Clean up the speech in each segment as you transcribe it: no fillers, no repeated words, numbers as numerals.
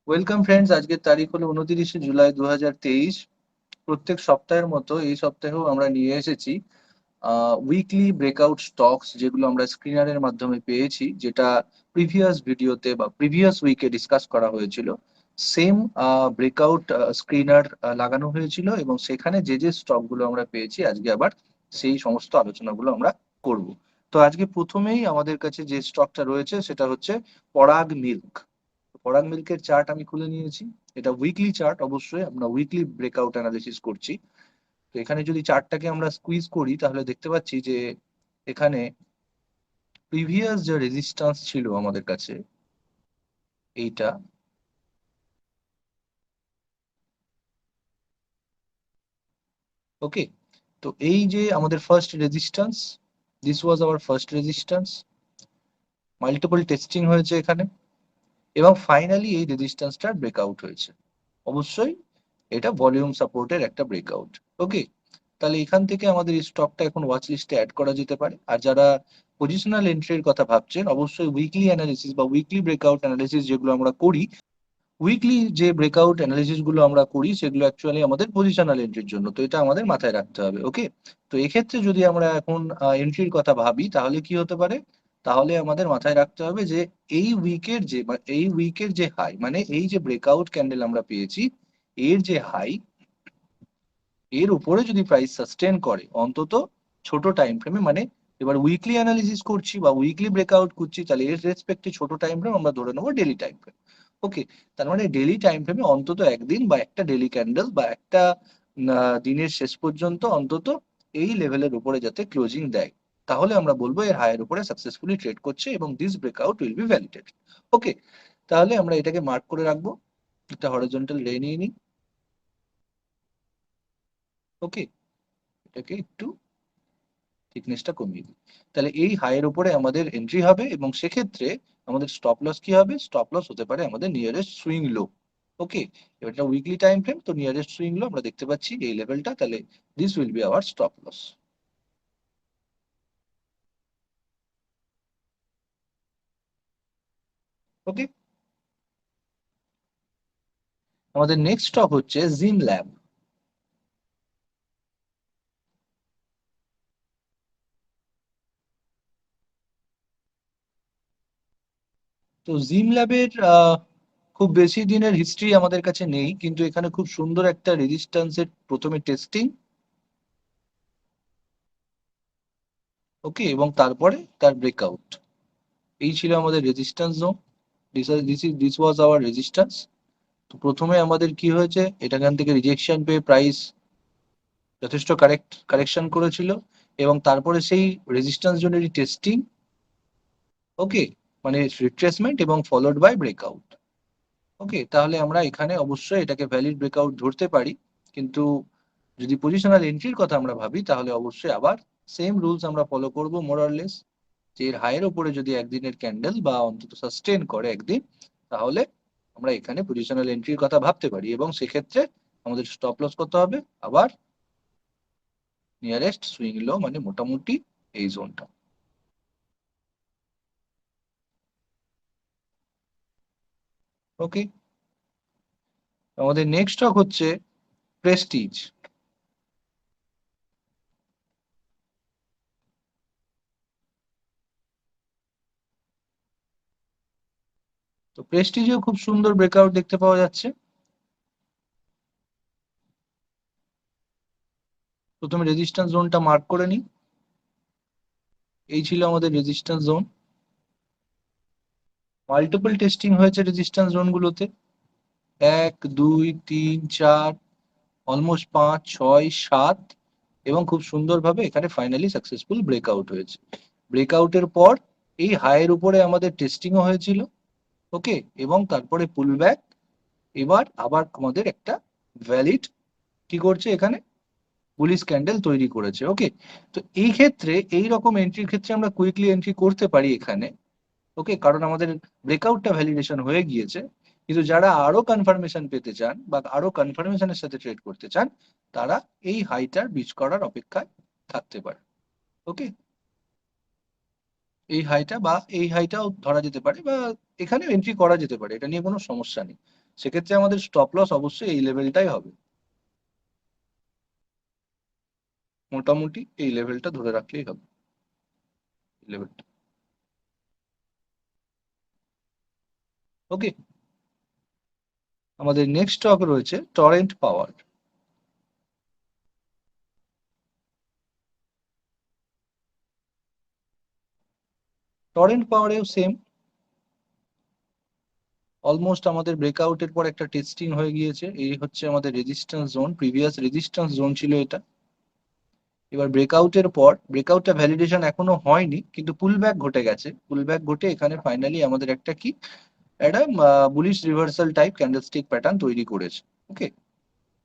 Welcome friends, আজকের তারিখ হলো 29শে জুলাই 2023। প্রত্যেক সপ্তাহের মতো এই সপ্তাহেও আমরা নিয়ে এসেছি উইকলি ব্রেকআউট স্টকস, যেগুলো আমরা স্ক্রিনারের মাধ্যমে পেয়েছি, যেটা প্রিভিয়াস ভিডিওতে বা প্রিভিয়াস উইকে ডিসকাস করা হয়েছিল। সেম ব্রেকআউট স্ক্রিনার লাগানো হয়েছিল এবং সেখানে যে যে স্টকগুলো আমরা পেয়েছি আজকে আবার সেই সমস্ত আলোচনাগুলো আমরা করব। তো আজকে প্রথমেই আমাদের কাছে যে স্টকটা রয়েছে সেটা হচ্ছে পরাগ মিল্ক। পরাগ মিল্কের চার্ট আমি খুলে নিয়েছি। এটা উইকলি চার্ট, অবশ্যই আমরা উইকলি ব্রেকআউট অ্যানালিসিস করছি। তো এখানে যদি চার্টটাকে আমরা স্কুইজ করি তাহলে দেখতে পাচ্ছি যে এখানে প্রিভিয়াস যে রেজিস্ট্যান্স ছিল আমাদের কাছে, এইটা, ওকে। তো এই যে আমাদের first resistance, this was our first resistance. Multiple testing হয়েছে এখানে এবং ফাইনালি এই রেজিস্ট্যান্সটার ব্রেকআউট হয়েছে। অবশ্যই এটা ভলিউম সাপোর্টের একটা ব্রেকআউট। ওকে, তাহলে এখান থেকে আমাদের এই স্টকটা এখন ওয়াচ লিস্টে অ্যাড করা যেতে পারে। আর যারা পজিশনাল এন্ট্রির কথা ভাবছেন, অবশ্যই উইকলি অ্যানালিসিস বা উইকলি ব্রেকআউট অ্যানালিসিস যেগুলো আমরা করি, উইকলি যে ব্রেকআউট অ্যানালিসিস গুলো আমরা করি সেগুলো অ্যাকচুয়ালি আমাদের পজিশনাল এন্ট্রির জন্য। তো এটা আমাদের মাথায় রাখতে হবে। ওকে, তো এক্ষেত্রে যদি আমরা এখন এন্ট্রির কথা ভাবি তাহলে কি হতে পারে? তাহলে আমাদের মাথায় রাখতে হবে যে এই উইকের যে হাই, মানে এই যে ব্রেকআউট ক্যান্ডেল আমরা পেয়েছি, এর যে হাই, এর উপরে যদি প্রাইস সাস্টেন করে অন্তত ছোট টাইম ফ্রেমে, মানে এবার উইকলি অ্যানালিসিস করছি বা উইকলি ব্রেকআউট করছি, তাহলে এর রেসপেক্টে ছোট টাইম ফ্রেম আমরা ধরে নেবো ডেলি টাইম ফ্রেম। ওকে, তার মানে ডেলি টাইম ফ্রেমে অন্তত একদিন বা একটা ডেলি ক্যান্ডেল বা একটা দিনের শেষ পর্যন্ত অন্তত এই লেভেলের উপরে যাতে ক্লোজিং দেয়, তাহলে আমরা বলবো এর হাইয়ের উপরে সাকসেসফুলি ট্রেড করছে এবং this breakout will be validated. Okay, তাহলে আমরা এটাকে মার্ক করে রাখবো। একটা হরিজন্টাল রে নিয়ে নিই। ওকে, এটাকে একটু থিকনেসটা কমিয়ে দিই। তাহলে এই হাইয়ের উপরে আমাদের এন্ট্রি হবে এবং সেক্ষেত্রে আমাদের স্টপ লস কি হবে? স্টপ লস হতে পারে আমাদের নিয়ারেস্ট সুইং লো। ওকে, এবার এটা উইকলি টাইম ফ্রেম, তো নিয়ারেস্ট সুইং লো আমরা দেখতে পাচ্ছি এই লেভেলটা, তাহলে this will be our stop loss. Okay, আমাদের নেক্সট স্টক হচ্ছে জিম ল্যাব। তো জিম ল্যাবের খুব বেশি দিনের হিস্ট্রি আমাদের কাছে নেই, কিন্তু এখানে খুব সুন্দর একটা রেজিস্ট্যান্সের প্রথমে টেস্টিং, ওকে, এবং তারপরে তার ব্রেকআউট। এই ছিল আমাদের resistance zone. This was our resistance. তো প্রথমে আমাদের কি হয়েছে, এখান থেকে রিজেকশন পেয়ে প্রাইস যথেষ্ট কারেকশন করেছিল এবং তারপরে সেই রেজিস্ট্যান্স জোনেরই টেস্টিং, ওকে, মানে রিট্রেসমেন্ট এবং ফলোড বাই ব্রেকআউট। ওকে, তাহলে আমরা এখানে অবশ্যই এটাকে ভ্যালিড ব্রেকআউট ধরতে পারি। কিন্তু যদি পজিশনাল এন্ট্রির কথা আমরা ভাবি তাহলে অবশ্যই আবার সেম রুলস আমরা ফলো করব মোরলেস, যে এর হাইয়ের উপরে যদি একদিনের ক্যান্ডেল বা অন্তত সাস্টেন করে একদিন, তাহলে আমরা এখানে পজিশনাল এন্ট্রির কথা ভাবতে পারি এবং সেক্ষেত্রে আমাদের স্টপ লস কত হবে? আবার নিয়ারেস্ট সুইং লো, মানে মোটামুটি এই জোনটা। ওকে, আমাদের নেক্সট স্টক হচ্ছে প্রেস্টিজ। তো প্রেস্টিজেও খুব সুন্দর ব্রেকআউট দেখতে পাওয়া যাচ্ছে। প্রথমে রেজিস্ট্যান্স জোনটা মার্ক করে নিই। এই ছিল আমাদের রেজিস্ট্যান্স জোন। মাল্টিপল টেস্টিং হয়েছে রেজিস্ট্যান্স জোনগুলোতে, 1 2 3 4, অলমোস্ট 5 6 7, এবং খুব সুন্দরভাবে এখানে ফাইনালি সাকসেসফুল ব্রেকআউট হয়েছে। ব্রেকআউটের পর এই হাইয়ের উপরে আমাদের টেস্টিংও হয়েছিল, ওকে, এবং তারপরে পুল ব্যাক। এবার আবার আমাদের একটা ভ্যালিড কি করছে এখানে, বুলিশ ক্যান্ডেল তৈরি করেছে। ওকে, তো এই ক্ষেত্রে এই রকম এন্ট্রির ক্ষেত্রে আমরা কুইকলি এন্ট্রি করতে পারি এখানে। ওকে, কারণ আমাদের ব্রেকআউটটা ভ্যালিডেশন হয়ে গিয়েছে। কিন্তু যারা আরো কনফার্মেশন পেতে চান বা আরো কনফার্মেশনের সাথে ট্রেড করতে চান, তারা এই হাইটার বিচ করার অপেক্ষায় থাকতে পারে। ওকে, এই হাইটাও ধরা যেতে পারে বা এখানে এন্ট্রি করা যেতে পারে, এটা নিয়ে কোনো সমস্যা নেই। সেক্ষেত্রে আমাদের স্টপ লস অবশ্যই এই লেভেলটাই হবে, মোটামুটি এই লেভেলটা ধরে রাখলেই হবে, লেভেলটা। ওকে, আমাদের নেক্সট স্টক রয়েছে টরেন্ট পাওয়ার। টরেন্ট পাওয়ারেও সেম, অলমোস্ট আমাদের ব্রেকআউটের পর একটা টেস্টিং হয়ে গিয়েছে, এই হচ্ছে আমাদের resistance zone, previous resistance zone ছিল এটা। এবার ব্রেকআউটের পর, ব্রেকআউটটা ভ্যালিডেশন এখনো হয়নি কিন্তু পুল ব্যাক ঘটে গেছে, পুল ব্যাক ঘটে এখানে ফাইনালি আমাদের একটা কি, একটা bullish reversal type candlestick pattern তৈরি করেছে। ওকে,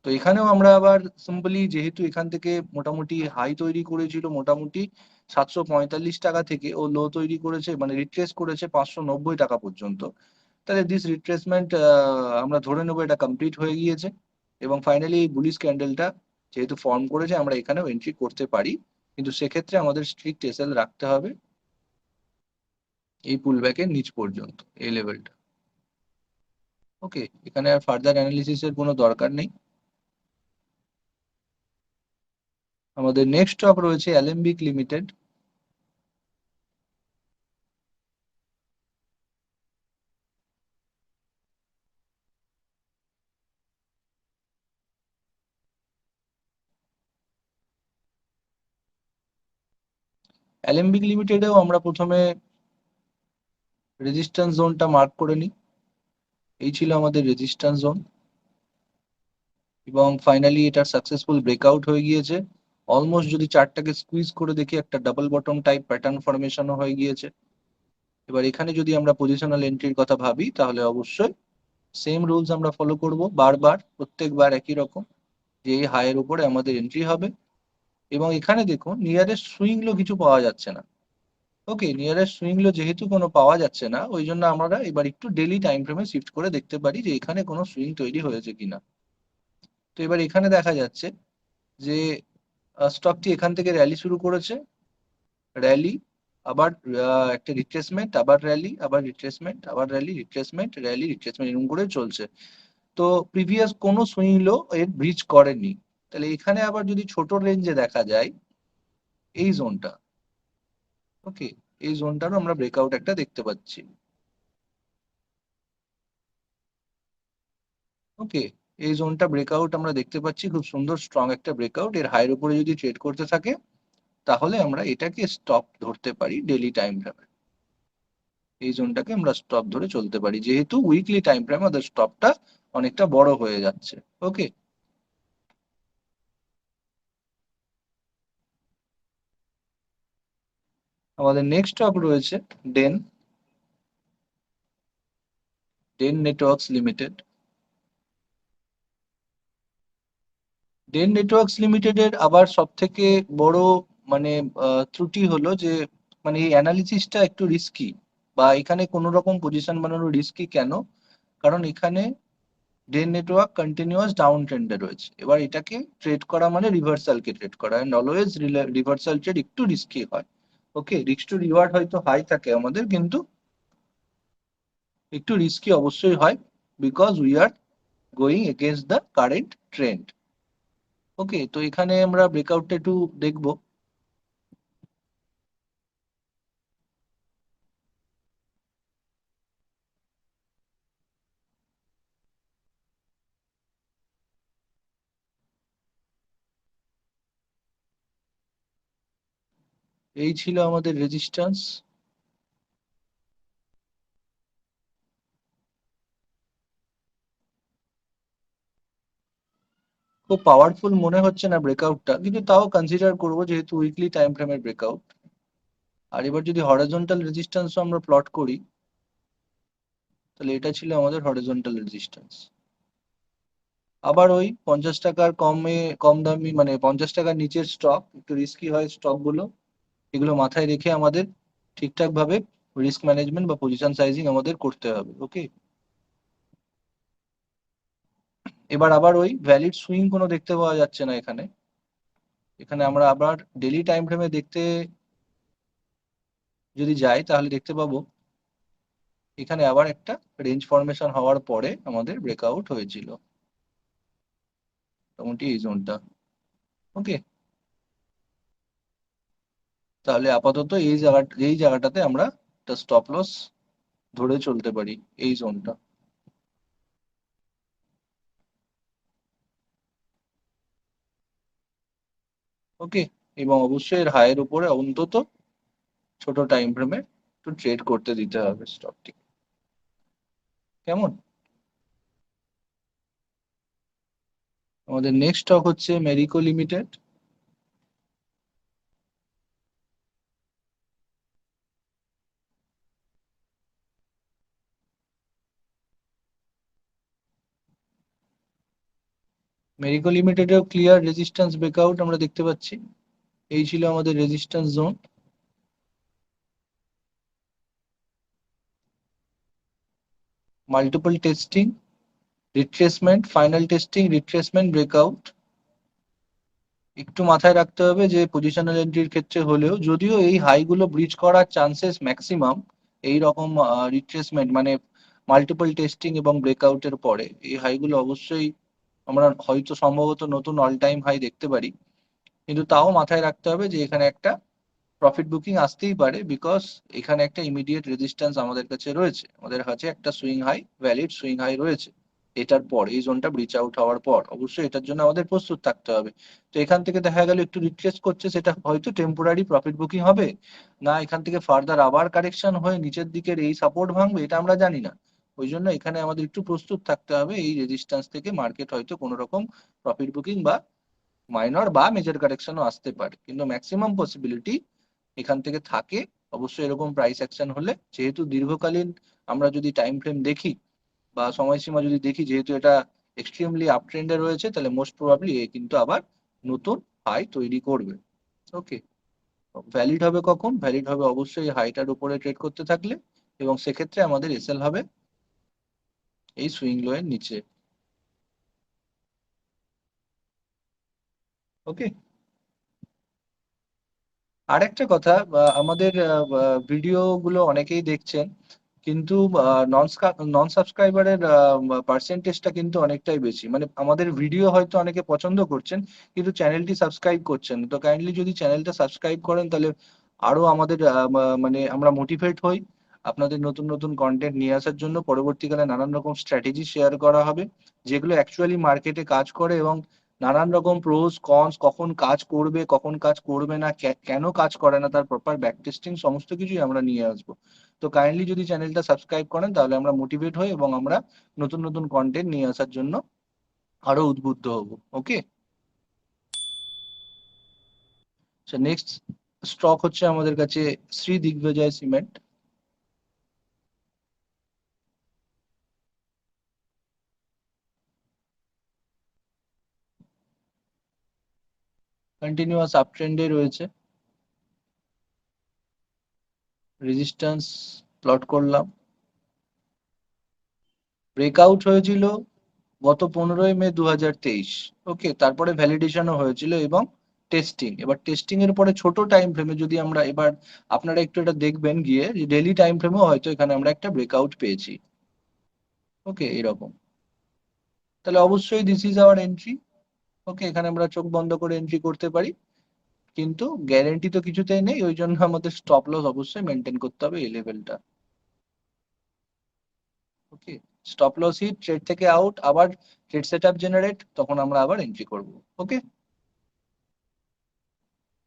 তো এখানেও আমরা আবার সিম্পলি, যেহেতু এখান থেকে মোটামুটি হাই তৈরি করেছিল মোটামুটি 745 টাকা থেকে, ও লো তৈরি করেছে মানে রিট্রেস করেছে 590 টাকা পর্যন্ত, তাহলে দিস রিট্রেসমেন্ট আমরা ধরে নেবো এটা কমপ্লিট হয়ে গিয়েছে। এবং ফাইনালি এই বুলিশ ক্যান্ডেলটা যেহেতু ফর্ম করেছে, আমরা এখানেও এন্ট্রি করতে পারি, কিন্তু সেক্ষেত্রে আমাদের স্ট্রিক্ট এসএল রাখতে হবে এই পুলব্যাকের নিচ পর্যন্ত, এই লেভেলটা। ওকে, এখানে আর ফার্দার অ্যানালিসিসের কোনো দরকার নেই। আমাদের নেক্সট স্টক রয়েছে অ্যালেম্বিক লিমিটেড। অ্যালেম্বিক লিমিটেডেও আমরা প্রথমে রেজিস্ট্যান্স জোনটা মার্ক করে নিই, এই ছিল আমাদের রেজিস্ট্যান্স জোন, এবং ফাইনালি এটা সাকসেসফুল ব্রেকআউট হয়ে গিয়েছে। অলমোস্ট যদি চার্টটাকে স্কুইজ করে দেখি, একটা ডাবল বটম টাইপ প্যাটার্ন ফরমেশনও হয়ে গিয়েছে। এবার এখানে যদি আমরা পজিশনাল এন্ট্রির কথা ভাবি, তাহলে অবশ্যই সেম রুলস আমরা ফলো করব, বারবার প্রত্যেকবার একই রকম, যে এই হাইয়ের উপরে আমাদের এন্ট্রি হবে। এবং এখানে দেখুন নিয়ারেস্ট সুইং লো কিছু পাওয়া যাচ্ছে না। ওকে, নিয়ারেস্ট সুইং লো যেহেতু কোনো পাওয়া যাচ্ছে না, ওই জন্য আমরা এবার একটু ডেলি টাইম ফ্রেমে শিফট করে দেখতে পারি যে এখানে কোনো সুইং তৈরি হয়েছে কিনা। তো এবার এখানে দেখা যাচ্ছে যে স্টকটি এখান থেকে র্যালি শুরু করেছে, র্যালি, আবার একটা রিট্রেসমেন্ট, আবার র্যালি, আবার রিট্রেসমেন্ট, আবার র্যালি, রিট্রেসমেন্ট, র্যালি, রিট্রেসমেন্ট, এরকম করে চলছে। তো প্রিভিয়াস কোনো সুইং লো এর ব্রিচ করেনি। তাহলে এখানে আবার যদি ছোট রেঞ্জে দেখা যায় এই জোনটা, ওকে, এই জোনটারও আমরা ব্রেকআউট একটা দেখতে পাচ্ছি। ওকে, এই জোনটা ব্রেকআউট আমরা দেখতে পাচ্ছি, খুব সুন্দর স্ট্রং একটা ব্রেকআউট। এর হাইয়ের উপরে যদি ট্রেড করতে থাকে, তাহলে আমরা এটাকে স্টপ ধরতে পারি ডেইলি টাইম ফ্রেমে, এই জোনটাকে আমরা স্টপ ধরে চলতে পারি, যেহেতু উইকলি টাইম ফ্রেমে আমাদের স্টপটা অনেকটা বড় হয়ে যাচ্ছে। ওকে, আমাদের নেক্সট স্টক রয়েছে ডেন, ডেন নেটওয়ার্কস লিমিটেড। ডেন নেটওয়ার্কস লিমিটেডের আবার সব থেকে বড় মানে ত্রুটি হলো যে, মানে এই অ্যানালিসিসটা একটু রিস্কি, বা এখানে কোনো রকম পজিশন বানানো রিস্কি কেন, কারণ এখানে ডেন নেটওয়ার্ক কন্টিনিউয়াস ডাউন ট্রেন্ডে রয়েছে। এবার এটাকে ট্রেড করা মানে রিভার্সালকে ট্রেড করা, এন্ড অলওয়েজ রিভার্সাল ট্রেড একটু রিস্কি হয়। ওকে, রিস্ক টু রিওয়ার্ড হয়তো হাই থাকে আমাদের, কিন্তু একটু রিস্কি অবশ্যই হয়, because we are going against the current trend. Okay, তো এখানে আমরা ব্রেকআউটটা একটু দেখবো। এই ছিল আমাদের রেজিস্ট্যান্স। খুব পাওয়ারফুল মনে হচ্ছে না ব্রেকআউটটা, কিন্তু তাও কনসিডার করবো যেহেতু উইকলি টাইম ফ্রেমের ব্রেকআউট। আর এবার যদি হরাইজন্টাল রেজিস্ট্যান্সও আমরা প্লট করি, তাহলে এটা ছিল আমাদের হরাইজন্টাল রেজিস্ট্যান্স। আবার ওই 50 টাকার কমে, কম দামি মানে 50 টাকার নিচের স্টক একটু রিস্কি হয় স্টক গুলো, এগুলো মাথায় রেখে আমাদের ঠিকঠাক ভাবে রিস্ক ম্যানেজমেন্ট বা পজিশন সাইজিং আমাদের করতে হবে। ওকে, এবার আবার ওই ভ্যালিড সুইং কোনো দেখতে পাওয়া যাচ্ছে না এখানে। এখানে আমরা আবার ডেলি টাইম ফ্রেমে দেখতে যদি যাই, তাহলে দেখতে পাবো এখানে আবার একটা রেঞ্জ ফরমেশন হওয়ার পরে আমাদের ব্রেকআউট হয়েছিল মোটামুটি এই জোনটা। ওকে, তাহলে আপাতত এই জায়গাটাতে আমরা একটা স্টপ লস ধরে চলতে পারি, এই জোনটা। ওকে, এবং অবশ্যই এর হায়ের উপরে অন্তত ছোট টাইম ফ্রেমে একটু ট্রেড করতে দিতে হবে স্টকটি। কেমন? আমাদের নেক্সট স্টক হচ্ছে মেরিকো লিমিটেড। মেরিকো লিমিটেডেও ক্লিয়ার রেজিস্ট্যান্স ব্রেকআউট আমরা দেখতে পাচ্ছি। এই ছিল আমাদের resistance zone. Multiple testing, retracement, final testing, retracement, breakout. একটু মাথায় রাখতে হবে যে পজিশনাল এন্ট্রির ক্ষেত্রে হলেও যদিও এই হাইগুলো ব্রিচ করার চান্সেস ম্যাক্সিমাম, এই রকম রিট্রেসমেন্ট মানে মাল্টিপল টেস্টিং এবং ব্রেকআউটের পরে এই হাইগুলো অবশ্যই আমরা হয়তো সম্ভবত নতুন অল টাইম হাই দেখতে পারি। কিন্তু তাও মাথায় রাখতে হবে যে এখানে একটা প্রফিট বুকিং আসতেই পারে, বিকজ এখানে একটা ইমিডিয়েট রেজিস্ট্যান্স আমাদের কাছে রয়েছে, আমাদের কাছে একটা swing high, valid swing high রয়েছে। এটার পর এই জোনটা ব্রিচ আউট হওয়ার পর অবশ্যই এটার জন্য আমাদের প্রস্তুত থাকতে হবে। তো এখান থেকে দেখা গেল একটু রিট্রেস করছে, সেটা হয়তো টেম্পোরারি প্রফিট বুকিং হবে, না এখান থেকে ফার্দার আবার কারেকশন হয়ে নিচের দিকের এই সাপোর্ট ভাঙবে, এটা আমরা জানি না। ওই জন্য এখানে আমাদের একটু প্রস্তুত থাকতে হবে, এই রেজিস্ট্যান্স থেকে মার্কেট হয়তো কোনো রকম প্রফিট বুকিং বা মাইনর বা মেজর কারেকশনও আসতে পারে, কিন্তু ম্যাক্সিমাম পসিবিলিটি এখান থেকে থাকে। অবশ্যই এরকম প্রাইস অ্যাকশন হলে, যেহেতু দীর্ঘকালীন আমরা যদি টাইম ফ্রেম দেখি বা সময়সীমা যদি দেখি, যেহেতু এটা এক্সট্রিমলি আপ ট্রেন্ডে রয়েছে, তাহলে মোস্ট প্রবাবলি এ কিন্তু আবার নতুন হাই তৈরি করবে। ওকে, ভ্যালিড হবে কখন? ভ্যালিড হবে অবশ্যই হাইটার উপরে ট্রেড করতে থাকলে, এবং সেক্ষেত্রে আমাদের এসএল হবে এই সুইং লো এর নিচে। ওকে, আরেকটা কথা, আমাদের ভিডিও গুলো অনেকেই দেখছেন, কিন্তু নন নন সাবস্ক্রাইবারের পার্সেন্টেজটা কিন্তু অনেকটাই বেশি। মানে আমাদের ভিডিও হয়তো অনেকে পছন্দ করছেন, কিন্তু চ্যানেলটি সাবস্ক্রাইব করছেন না। তো কাইন্ডলি যদি চ্যানেলটা সাবস্ক্রাইব করেন, তাহলে আরো আমাদের মানে আমরা মোটিভেট হই আপনাদের নতুন নতুন কন্টেন্ট নিয়ে আসার জন্য। পরবর্তীকালে নানান রকম স্ট্র্যাটেজি শেয়ার করা হবে, যেগুলো অ্যাকচুয়ালি মার্কেটে কাজ করে, এবং নানান রকম প্রোস কনস, কখন কাজ করবে কখন কাজ করবে না, কেন কাজ করে না, তার প্রপার ব্যাক টেস্টিং সমস্ত কিছুই আমরা নিয়ে আসবো। তো কাইন্ডলি যদি চ্যানেলটা সাবস্ক্রাইব করেন, তাহলে আমরা মোটিভেট হই এবং আমরা নতুন নতুন কন্টেন্ট নিয়ে আসার জন্য আরো উদ্বুদ্ধ হব। ওকে, নেক্সট স্টক হচ্ছে আমাদের কাছে Shri Digvijay cement. Continuous up ট্রেন্ডে রয়েছে, রেজিস্ট্যান্স প্লট করলাম। ব্রেকআউট হয়েছিল গত 15ই মে 2023। ওকে, তারপরে ভ্যালিডেশনও হয়েছিল এবং টেস্টিং। এবার টেস্টিং এর পরে ছোট টাইম ফ্রেমে যদি আমরা এবার আপনারা একটু এটা দেখবেন গিয়ে, যে ডেইলি টাইম ফ্রেমেও হয়তো এখানে আমরা একটা ব্রেকআউট পেয়েছি। ওকে, এরকম। তাহলে অবশ্যই দিস ইজ আওয়ার এন্ট্রি। ওকে, এখানে আমরা চোখ বন্ধ করে এন্ট্রি করতে পারি, কিন্তু গ্যারেন্টি তো কিছুতেই নেই, ওই জন্য আমাদের স্টপ লস অবশ্যই মেনটেন করতে হবে এই লেভেলটা। ওকে, স্টপ লস হিট, ট্রেড থেকে আউট, আবার ট্রেড সেট আপ জেনারেট, তখন আমরা আবার এন্ট্রি করব। ওকে,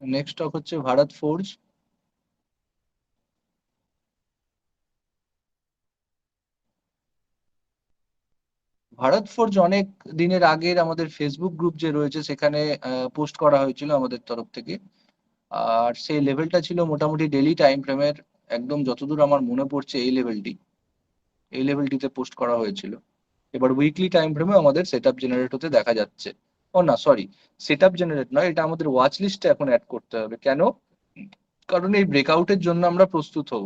নেক্সট স্টক হচ্ছে ভারত ফোর্জ। ভারত ফোর্জ অনেক দিনের আগের আমাদের ফেসবুক গ্রুপ যে রয়েছে সেখানে পোস্ট করা হয়েছিল আমাদের তরফ থেকে। আর সেই লেভেলটা ছিল মোটামুটি ডেইলি টাইম ফ্রেমের একদম যতদূর আমার মনে পড়ছে এই লেভেলটিতে পোস্ট করা হয়েছিল। এবার উইকলি টাইম ফ্রেমে আমাদের সেট আপ জেনারেট হতে দেখা যাচ্ছে। ও না, সরি, সেট আপ জেনারেট নয়, এটা আমাদের ওয়াচ লিস্টে এখন অ্যাড করতে হবে। কেন? কারণ এই ব্রেকআউটের জন্য আমরা প্রস্তুত হব।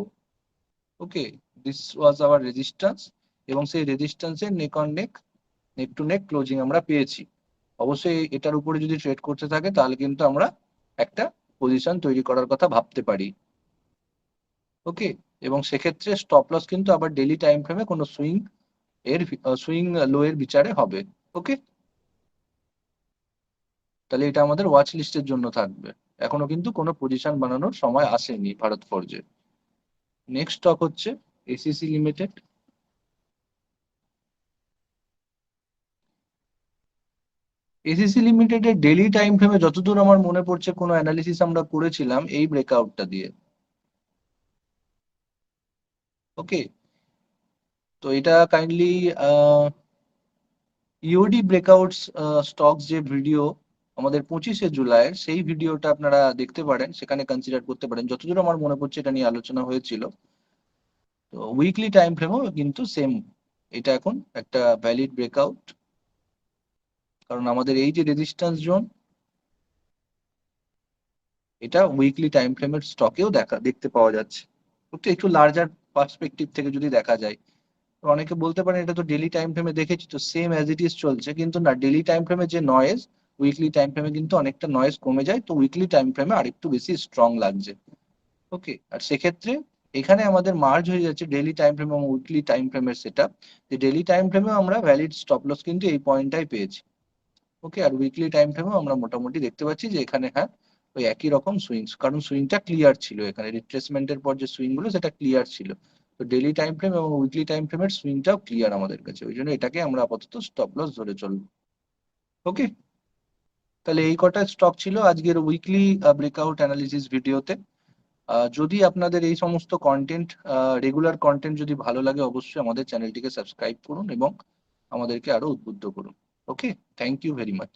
Okay, this was our resistance, এবং সেই রেজিস্ট্যান্সের neck on neck, neck to neck closing আমরা পেয়েছি। অবশ্যই এটার উপরে যদি ট্রেড করতে থাকে, তাহলে কিন্তু আমরা একটা পজিশন তৈরি করার কথা ভাবতে পারি। ওকে, এবং সেক্ষেত্রে স্টপ লস কিন্তু আবার ডেইলি টাইম ফ্রেমে কোনো সুইং লো এর বিচারে হবে। ওকে, তাহলে এটা আমাদের ওয়াচ লিস্টের জন্য থাকবে। এখনো কিন্তু কোনো পজিশন বানানোর সময় আসেনি ভারত ফর্জে। নেক্সট স্টক হচ্ছে এসিসি লিমিটেড। এসিসি লিমিটেডের ডেইলি টাইম ফ্রেমে যতদূর আমার মনে পড়ছে কোনো অ্যানালিসিস আমরা করেছিলাম এই ব্রেকআউটটা দিয়ে। ওকে, তো এটা কাইন্ডলি ইওডি ব্রেকআউটস স্টকস যে ভিডিও আমাদের 25শে জুলাই সেই ভিডিওটা আপনারা দেখতে পারেন, সেখানে কনসিডার করতে পারেন। যতদূর আমার মনে পড়ছে এটা নিয়ে আলোচনা হয়েছিল। তো উইকলি টাইম ফ্রেমও কিন্তু সেম, এটা এখন একটা ভ্যালিড ব্রেকআউট, কারণ আমাদের এই যে রেজিস্ট্যান্স জোন, এটা উইকলি টাইম ফ্রেমের স্টকেও দেখতে পাওয়া যাচ্ছে। একটু লার্জার পার্সপেক্টিভ থেকে যদি দেখা যায়, তো অনেকে বলতে পারেন এটা তো ডেইলি টাইম ফ্রেমে দেখেছি তো সেম অ্যাজ ইট ইজ চলছে, কিন্তু না, ডেইলি টাইম ফ্রেমে যে নয়েজ, উইকলি টাইম ফ্রেমে কিন্তু অনেকটা নয়েজ কমে যায়, তো উইকলি টাইম ফ্রেমে আরেকটু বেশি স্ট্রং লাগছে। ওকে, আর সেক্ষেত্রে এখানে আমাদের মার্জ হয়ে যাচ্ছে ডেইলি টাইম ফ্রেম এবং উইকলি টাইম ফ্রেমের সেটআপ। যে ডেইলি টাইম ফ্রেমেও আমরা ভ্যালিড স্টপ লস কিন্তু এই পয়েন্টটাই পেয়েছি। ওকে, আর উইকলি টাইম ফ্রেমেও আমরা মোটামুটি দেখতে পাচ্ছি যে এখানে হ্যাঁ ওই একই রকম সুইংস, কারণ সুইংটা ক্লিয়ার ছিল, এখানে রিট্রেসমেন্টের পর যে সুইং গুলো সেটা ক্লিয়ার ছিল। তো ডেইলি টাইম ফ্রেম এবং উইকলি টাইম ফ্রেমের সুইংটাও ক্লিয়ার আমাদের কাছে, ওই জন্য এটাকে আমরা আপাতত স্টপ লস ধরে চলবো। ওকে, তাহলে এই কটা স্টক ছিল আজকের উইকলি ব্রেকআউট অ্যানালিসিস ভিডিওতে। যদি আপনাদের এই সমস্ত কন্টেন্ট, রেগুলার কন্টেন্ট যদি ভালো লাগে, অবশ্যই আমাদের চ্যানেলটিকে সাবস্ক্রাইব করুন এবং আমাদেরকে আরো উদ্বুদ্ধ করুন। ওকে, থ্যাংক ইউ ভেরি মাচ।